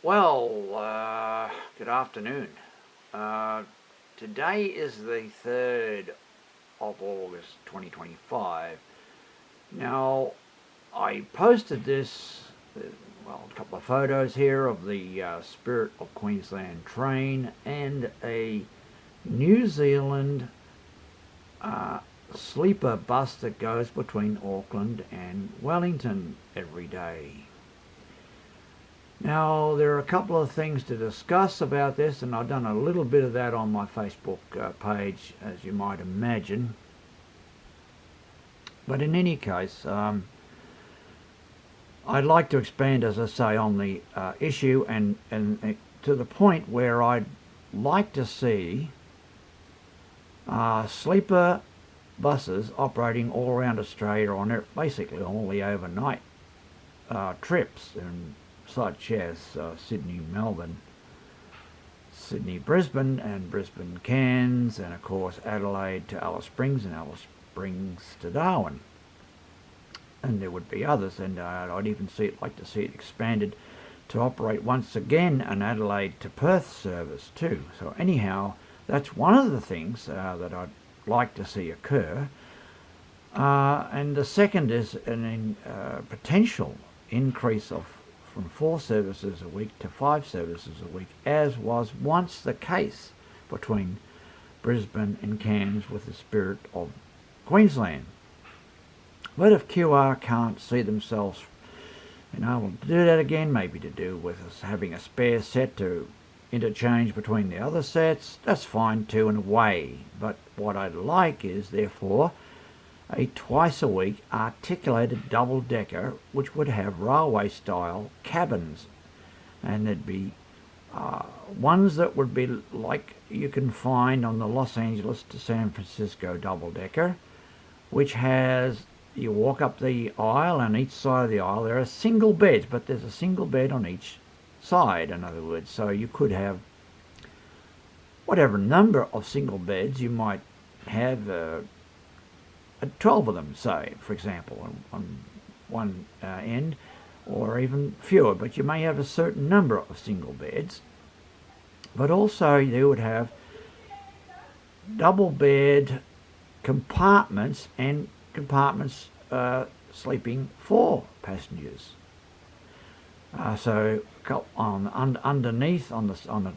Good afternoon. Uh, Today is the 3rd of August 2025. Now, I posted a couple of photos here of the Spirit of Queensland train and a New Zealand sleeper bus that goes between Auckland and Wellington every day. Now, there are a couple of things to discuss about this, and I've done a little bit of that on my Facebook page, as you might imagine. But in any case, I'd like to expand, as I say, on the issue and to the point where I'd like to see sleeper buses operating all around Australia on basically all the overnight trips, and such as Sydney-Melbourne, Sydney-Brisbane, and Brisbane-Cairns, and of course Adelaide to Alice Springs and Alice Springs to Darwin. And there would be others, and I'd even like to see it expanded to operate once again an Adelaide to Perth service too. So anyhow, that's one of the things that I'd like to see occur. And the second is a potential increase from 4 services a week to 5 services a week, as was once the case between Brisbane and Cairns with the Spirit of Queensland. But if QR can't see themselves able to do that again, maybe to do with us having a spare set to interchange between the other sets, that's fine too in a way. But what I'd like is, therefore, a twice a week articulated double-decker which would have railway style cabins, and there'd be ones that would be like you can find on the Los Angeles to San Francisco double-decker, which has, you walk up the aisle, and each side of the aisle there are single beds, but there's a single bed on each side, in other words. So you could have whatever number of single beds you might have, 12 of them, say, for example, on one end, or even fewer, but you may have a certain number of single beds. But also you would have double bed compartments, and compartments sleeping 4 passengers. So underneath, on the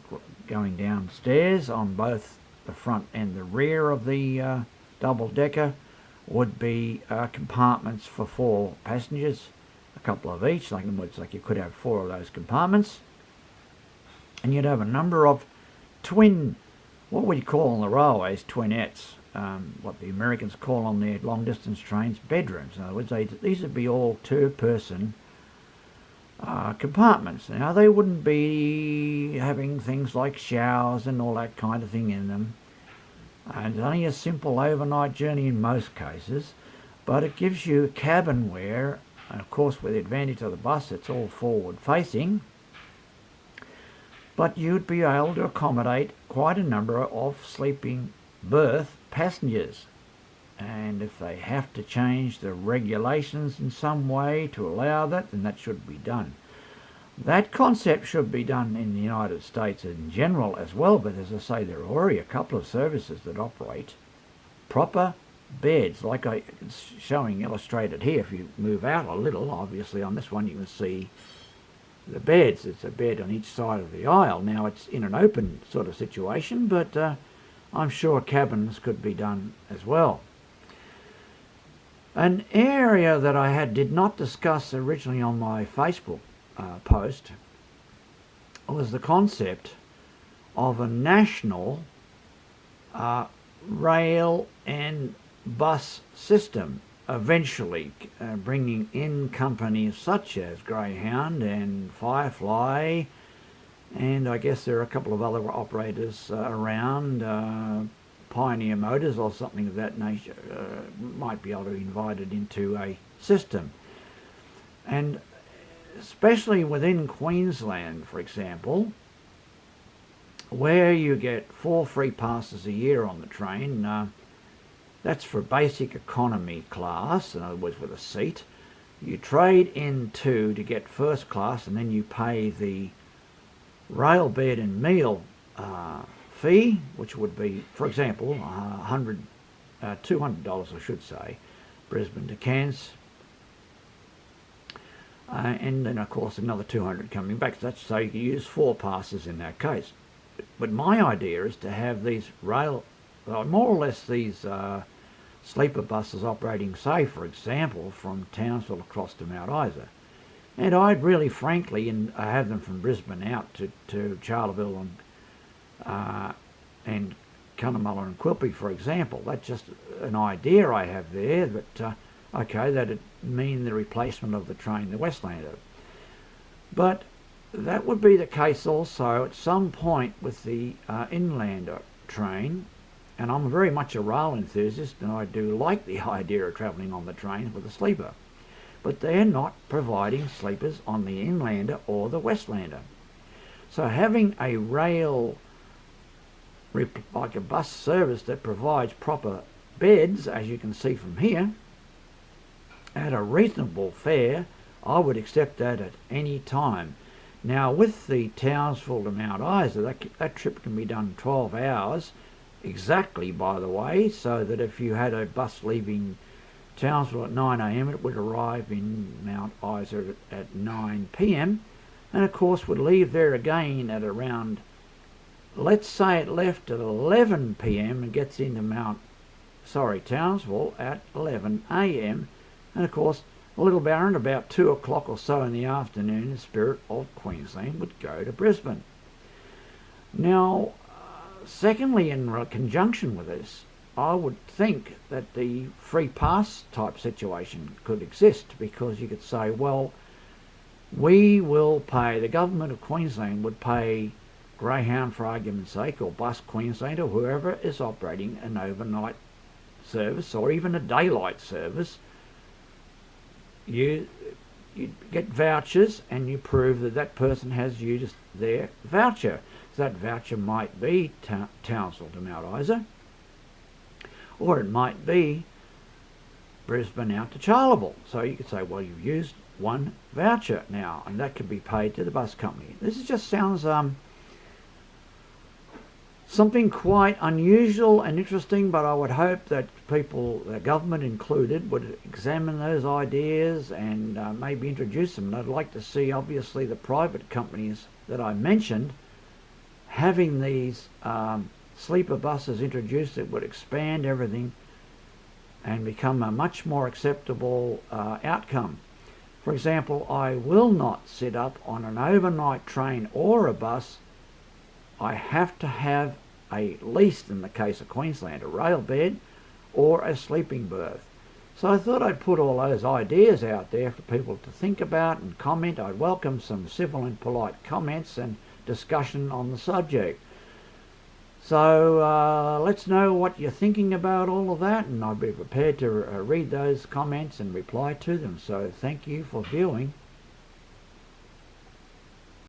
going downstairs, on both the front and the rear of the double-decker, would be compartments for 4 passengers, a couple of each. Like you could have 4 of those compartments, and you'd have a number of twin, what we call on the railways, twinettes, what the Americans call on their long-distance trains bedrooms. In other words, these would be all 2-person compartments. Now, they wouldn't be having things like showers and all that kind of thing in them. And it's only a simple overnight journey in most cases, but it gives you cabin wear, and of course with the advantage of the bus, it's all forward facing, but you'd be able to accommodate quite a number of sleeping berth passengers. And if they have to change the regulations in some way to allow that, then that should be done. That concept should be done in the United States in general as well, but as I say, there are already a couple of services that operate proper beds, like it's showing illustrated here. If you move out a little, obviously on this one you can see the beds. It's a bed on each side of the aisle. Now, it's in an open sort of situation, but I'm sure cabins could be done as well. An area that I did not discuss originally on my Facebook post was the concept of a national rail and bus system, eventually bringing in companies such as Greyhound and Firefly, and I guess there are a couple of other operators around, Pioneer Motors or something of that nature, might be able to be invited into a system. And especially within Queensland, for example, where you get 4 free passes a year on the train, that's for basic economy class, in other words with a seat. You trade in 2 to get first class, and then you pay the rail bed and meal fee, which would be, for example, $200, I should say, Brisbane to Cairns, and then of course another 200 coming back. So you can use 4 passes in that case. But my idea is to have these more or less these sleeper buses operating, say, for example, from Townsville across to Mount Isa. And I'd really, frankly, have them from Brisbane out to Charleville and Cunnamulla and Quilpie, for example. That's just an idea I have there, but okay, that'd mean the replacement of the train, the Westlander. But that would be the case also at some point with the Inlander train, and I'm very much a rail enthusiast, and I do like the idea of travelling on the train with a sleeper. But they're not providing sleepers on the Inlander or the Westlander. So having a rail, like a bus service that provides proper beds, as you can see from here, at a reasonable fare, I would accept that at any time. Now, with the Townsville to Mount Isa, that trip can be done 12 hours exactly, by the way, so that if you had a bus leaving Townsville at 9 a.m, it would arrive in Mount Isa at 9 p.m, and of course would leave there again at around, let's say it left at 11 p.m. and gets into Townsville at 11 a.m, and of course Little Baron about 2 o'clock or so in the afternoon, the Spirit of Queensland would go to Brisbane. Now, secondly, in conjunction with this, I would think that the free pass type situation could exist, because you could say, well, we will pay, the government of Queensland would pay Greyhound, for argument's sake, or Bus Queensland, or whoever is operating an overnight service or even a daylight service. You get vouchers and you prove that that person has used their voucher. So that voucher might be Townsville to Mount Isa, or it might be Brisbane out to Charleville. So you could say, well, you've used one voucher now, and that could be paid to the bus company. This just sounds something quite unusual and interesting, but I would hope that people, the government included, would examine those ideas and maybe introduce them. And I'd like to see, obviously, the private companies that I mentioned having these sleeper buses introduced that would expand everything and become a much more acceptable outcome. For example, I will not sit up on an overnight train or a bus. I have to have at least, in the case of Queensland, a rail bed or a sleeping berth. So I thought I'd put all those ideas out there for people to think about and comment. I'd welcome some civil and polite comments and discussion on the subject. So let's know what you're thinking about all of that, and I'll be prepared to read those comments and reply to them. So thank you for viewing.